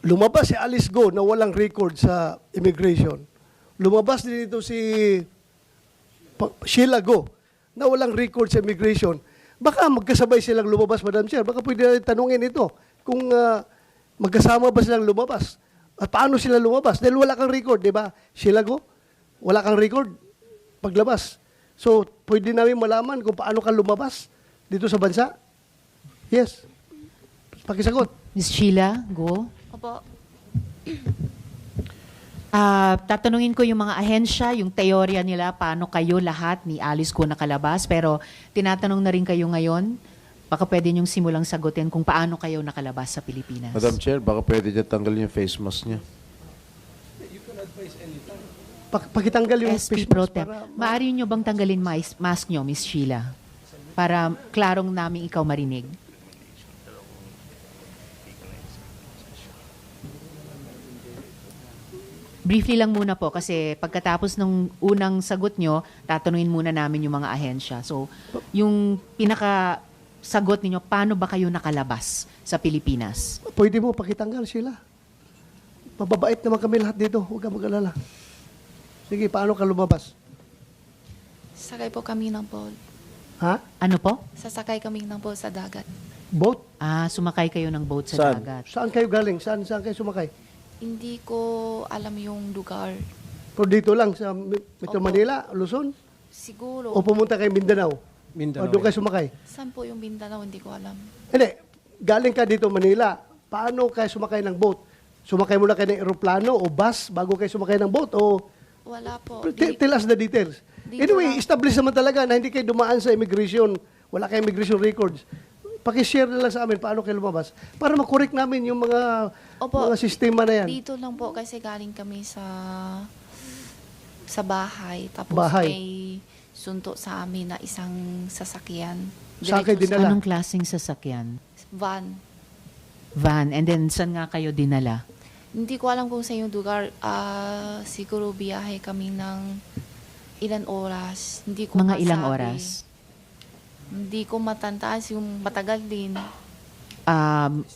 lumabas si Alice Go na walang record sa immigration. Lumabas din ito si Sheila Go na walang record sa immigration. Baka magkasabay silang lumabas, Madam Chair. Baka pwede natin tanungin ito kung magkasama ba silang lumabas. At paano sila lumabas? Dahil wala kang record, di ba? Sheila Go, wala kang record paglabas. So, pwede namin malaman kung paano ka lumabas dito sa bansa? Yes. Pakisagot. Ms. Sheila, go. Opo. Tatanungin ko yung mga ahensya, yung teorya nila, paano kayo lahat ni Alice Go nakalabas. Pero tinatanong na rin kayo ngayon, baka pwede niyong simulang sagutin kung paano kayo nakalabas sa Pilipinas. Madam Chair, baka pwede niya tanggalin yung face mask niya. Pakitanggal yung SP face Pro mask Tem. para Maaari niyo bang tanggalin mask niyo, Ms. Sheila? Para klarong namin ikaw marinig. Briefly lang muna po kasi pagkatapos ng unang sagot nyo, tatanungin muna namin yung mga ahensya. So, yung pinaka sagot ninyo, paano ba kayo nakalabas sa Pilipinas? pwede mo pakitanggal sila. Mababait naman kami lahat dito. Huwag ka mag-alala. Sige, paano ka lumabas? Sakay po kami ng boat. Ha? Ano po? Sasakay kami ng boat sa dagat. Boat? Sumakay kayo ng boat sa Saan? dagat. Saan kayo galing? Saan kayo sumakay? Hindi ko alam yung lugar. Pero dito lang sa Metro Opo. Manila, Luzon? Siguro. O pumunta kayo Mindanao? O Mindanao. doon kayo sumakay? Saan po yung Mindanao? Hindi ko alam. Hindi. Galing ka dito Manila. Paano kayo sumakay ng boat? Sumakay muna kayo ng eroplano o bus bago kayo sumakay ng boat? O Wala po. tell us the details. Dito Anyway, lang. establish naman talaga na hindi kayo dumaan sa immigration. Wala kayong immigration records. Pakishare na lang sa amin paano kayo lumabas para makorek namin yung mga Opo. mga sistema na yan. Dito lang po kasi galing kami sa bahay. Tapos Bahay. may sunto sa amin na isang sasakyan. Saan kayo Diretso dinala? Anong klaseng sasakyan? Van. Van. And then, saan nga kayo dinala? Hindi ko alam kung sa yung lugar. Siguro biyahe kami ng ilan oras. Hindi ko Mga ilang masabi. oras? Hindi ko matantaas yung matagal din.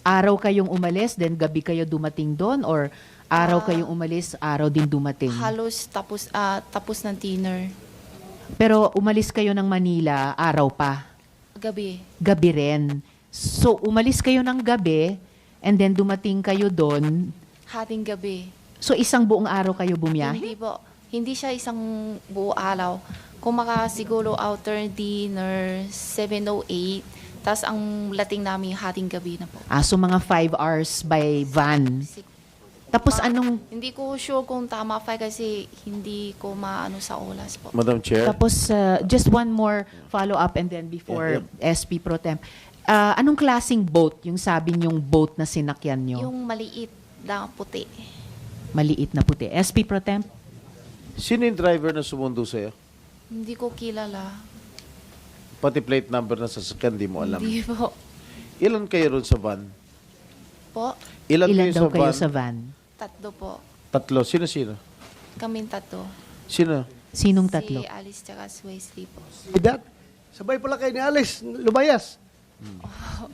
Araw kayong umalis, then gabi kayo dumating doon? Or araw kayong umalis, araw din dumating? Halos tapos ng dinner. Pero umalis kayo ng Manila, araw pa. Gabi. Gabi rin. So, umalis kayo ng gabi, and then dumating kayo doon. Hating gabi. So, isang buong araw kayo bumiyahe? Hindi po. Hindi siya isang buo araw. Kung siguro outer dinner, 7:08. Tapos ang lating namin hating gabi na po. So mga 5 hours by van. Tapos anong, Hindi ko sure kung tama pa kasi hindi ko maano sa oras po. Madam Chair, tapos just one more follow-up and then before SP Pro Tem. Anong klaseng boat yung sabi niyong boat na sinakyan niyo? Yung maliit na puti. Maliit na puti. SP Pro Tem? sino yung driver na sumundo sa'yo? Hindi ko kilala. Pati plate number na sasakyan, di mo alam. Hindi po. Ilan kayo ron sa van? Po, Ilan, Ilan kayo daw sa kayo van? sa van? tatlo po. Tatlo. Sino-sino? Kaming tatlo. Sino? Sinong tatlo? Si Alice tsaka si Wesley po. That, sabay pala kayo ni Alice, lumayas.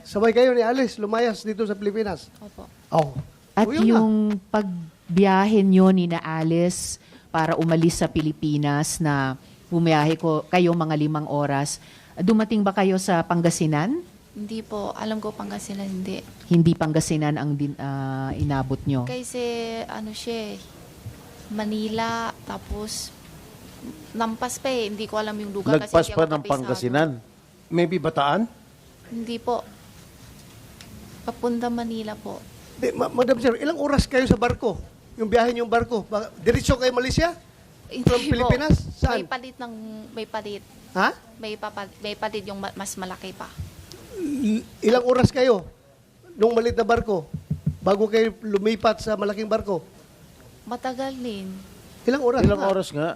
Sabay kayo ni Alice, lumayas dito sa Pilipinas. Opo. Oh. At O, yun na. yung pagbiyahe nyo ni na Alice para umalis sa Pilipinas na bumiyahe kayo mga 5 oras, dumating ba kayo sa Pangasinan? Hindi po. Alam ko Pangasinan hindi. Hindi Pangasinan ang inabot nyo. Kasi ano siya Manila, tapos nampas pa eh. Hindi ko alam yung lugar. Lagpas kasi hindi pa ako ng kabisado. Pangasinan. Maybe Bataan? Hindi po. Papunta Manila po. Madam Chair, ilang oras kayo sa barko? Yung biyahe niyong barko? Diretso kayo Malaysia? From Hindi po. Pilipinas? Saan? May palit. Ha? May palit yung mas malaki pa. Ilang oras kayo nung malit na barko bago kayo lumipat sa malaking barko? Matagal din. Ilang oras? Ilang nga? oras nga?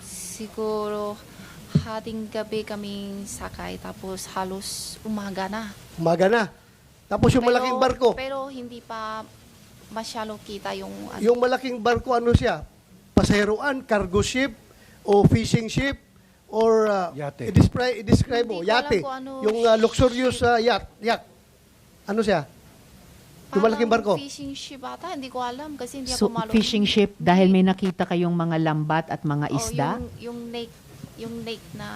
Siguro hating gabi kaming sakay tapos halos umaga na. Umaga na. Tapos yung malaking barko, Pero hindi pa masyalo kita yung ano. yung malaking barko ano siya? Pasaheroan, cargo ship, o fishing ship, or Yate. i-describe mo, Hindi ko alam yate. kung ano Yung luxurious yacht. Ano siya? Yung malaking barko. Fishing ship ata, hindi ko alam kasi hindi So, ako malo. fishing ship, dahil may nakita kayong mga lambat at mga isda, Yung lake na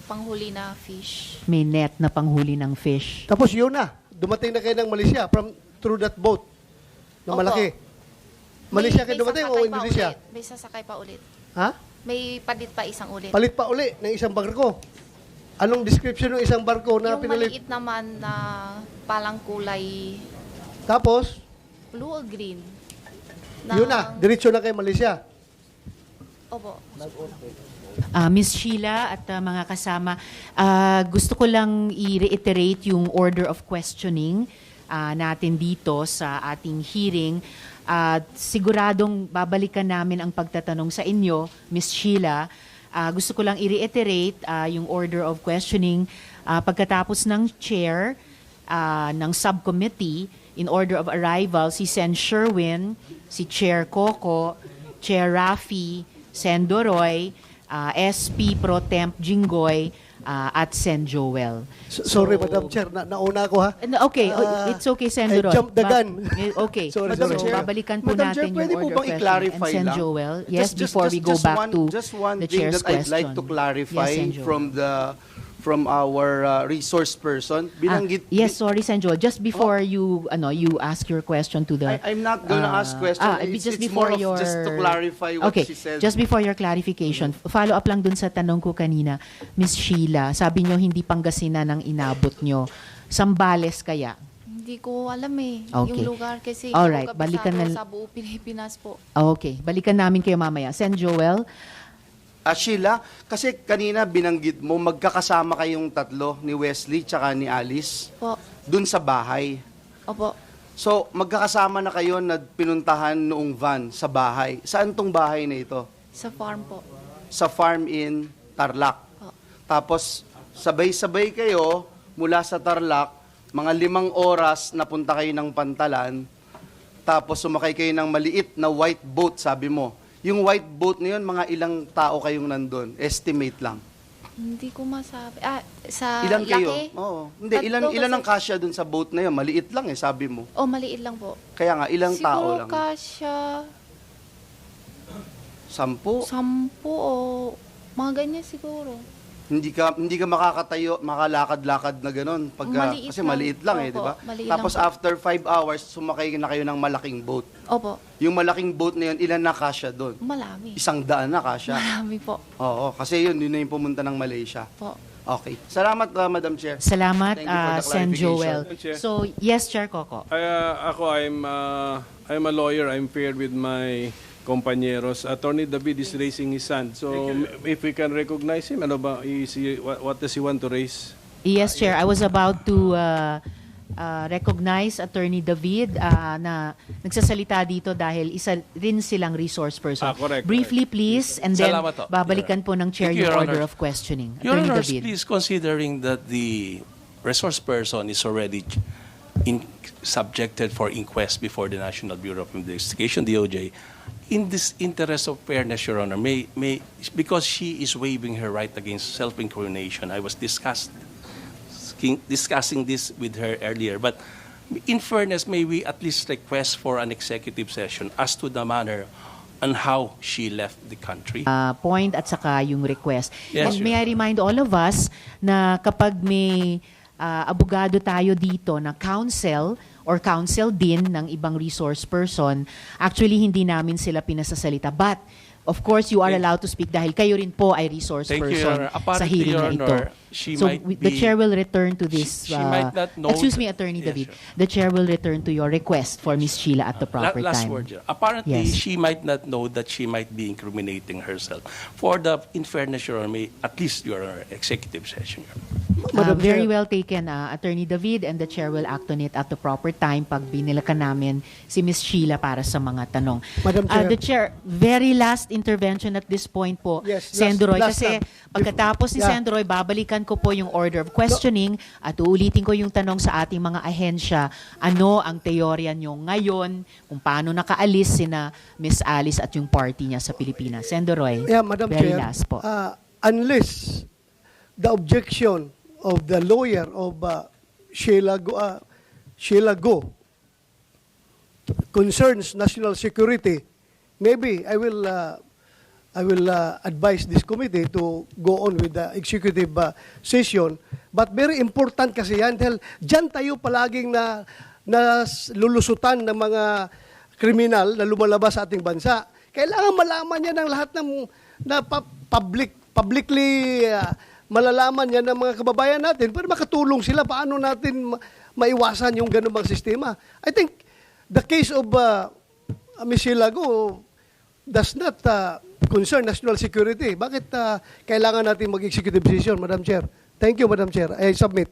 panghuli na fish. may net na panghuli ng fish. Tapos yun na, dumating na kayo ng Malaysia through that boat na Opo. malaki. Malaysia May kayo dumating o sasakay pa Indonesia? ulit. May sasakay pa ulit. Ha? May palit pa isang ulit. Palit pa uli ng isang barko. Anong description ng isang barko na Yung pinalit? maliit naman na palang kulay Tapos, blue or green. yun na, diretso na kayo Malaysia. Opo. Miss Sheila at mga kasama, gusto ko lang i-reiterate yung order of questioning natin dito sa ating hearing. Siguradong babalikan namin ang pagtatanong sa inyo, Miss Sheila. Gusto ko lang i-reiterate yung order of questioning pagkatapos ng chair ng subcommittee. In order of arrival, si Sen Sherwin, si Chair Coco, Chair Rafi, Sen Doroy, SP Pro Temp Jinggoy, at Sen Joel. Sorry, Madam Chair, nauna ako ha. Okay, it's okay, Sen I Doroy. jumped the gun. Okay. Sorry, so, sorry. babalikan po Madam natin Chair, pwede yung po order of bang questioning. i-clarify And Sen lang? Joel, yes, before we go back to just one the thing chair's that I'd like to question. clarify Yes, Sen Joel. from our resource person. Binanggit yes, sorry, Sen Joel. Just before you ask your question to the... I'm not gonna ask question. Just It's before more of your... just to clarify what okay, she said. just before your clarification, follow up lang dun sa tanong ko kanina, Miss Sheila, sabi nyo hindi Pangasinan ang inabot nyo. Sambales kaya? Hindi ko alam eh. Okay. Yung lugar kasi Alright, hindi ko balikan kabisado na- sa buong Pilipinas po. Okay, balikan namin kayo mamaya. Sen Joel, Sheila, kasi kanina binanggit mo, magkakasama kayong tatlo, ni Wesley tsaka ni Alice, Po. dun sa bahay. Opo. So, magkakasama na kayo na pinuntahan noong van sa bahay. Saan tong bahay na ito? Sa farm po. Sa farm in Tarlac. Po. Tapos, sabay-sabay kayo mula sa Tarlac, mga 5 oras napunta kayo ng Pantalan, tapos sumakay kayo ng maliit na white boat, sabi mo. Yung white boat na yun, mga ilang tao kayong nandun? Estimate lang. Hindi ko masabi. Sa Ilan kayo? laki? Oo. Hindi, Tatlo ilan ang kasi- kasya dun sa boat na yun? Maliit lang sabi mo. Oh, maliit lang po. Kaya nga, ilang tao Siguro lang? kasya 10? 10 o mga ganyan siguro. Hindi ka makakatayo, makalakad-lakad na gano'n Maliit kasi lang. maliit lang eh, Opo, di ba? maliit Tapos lang po. after 5 hours, sumakay na kayo ng malaking boat. Opo. Yung malaking boat na yun, ilan na kasya doon? Marami. 100 na kasya. Marami po. Oo, kasi yun na yung pumunta ng Malaysia. Po. Okay. Salamat, Madam Chair. salamat, Thank you for the Sen Joel. clarification. So, yes, Chair Coco. I'm a lawyer. I'm paired with my compañeros. Attorney David is raising his hand. So if we can recognize him, ano ba? What does he want to raise? Yes, Chair. I was about to recognize Attorney David na nagsasalita dito dahil isa rin silang resource person. Correct, Briefly, please, and then Salamat po, babalikan po ng Chair Thank you, yung Your order Honor. of questioning. Your Attorney Honors, David. please, considering that the resource person is already subjected for inquest before the National Bureau of Investigation, DOJ, in this interest of fairness, Your Honor, because she is waiving her right against self-incrimination, I was discussing this with her earlier, but in fairness, may we at least request for an executive session as to the manner on how she left the country? Point at saka yung request. Yes, And Your may I remind all of us na kapag may abogado tayo dito na counsel or counsel din ng ibang resource person, actually hindi namin sila pinasasalita. But, of course, you are allowed to speak dahil kayo rin po ay resource Thank you, person Your Honor. sa Apparently, hearing Your na ito. Honor, she So, might the be- chair will return to this. She might not know excuse me, that- Attorney Yes, David. sure. The chair will return to your request for Miss Sheila at the proper Last time. word, Your Honor. Apparently, Yes. she might not know that she might be incriminating herself. For the, in fairness, Your Honor, at least, Your Honor, executive session, Your Honor. Madam Very Chair. well taken, Attorney David, and the chair will act on it at the proper time pag binilakan namin si Miss Sheila para sa mga tanong. Madam Chair. The chair, very last intervention at this point po, Yes, Sendroy, last kasi time. pagkatapos ni Yeah. Sendroy, babalikan ko po yung order of questioning at uulitin ko yung tanong sa ating mga ahensya, ano ang teorya nyo ngayon, kung paano nakaalis sina Miss Alice at yung party niya sa Pilipinas. Sendroy, Yeah, Madam very Chair, last po. unless the objection of the lawyer of Sheila Go concerns national security, maybe I will advise this committee to go on with the executive session. But very important kasi yan dahil dyan tayo palaging na lulusutan ng mga kriminal na lumalabas sa ating bansa. Kailangan malaman niya ng lahat ng publicly malalaman niya ng mga kababayan natin para makatulong sila paano natin maiwasan yung ganung bang sistema. I think the case of Ms. Hilago does not concern national security. Bakit kailangan natin mag-executive decision, Madam Chair? Thank you, Madam Chair. I submit.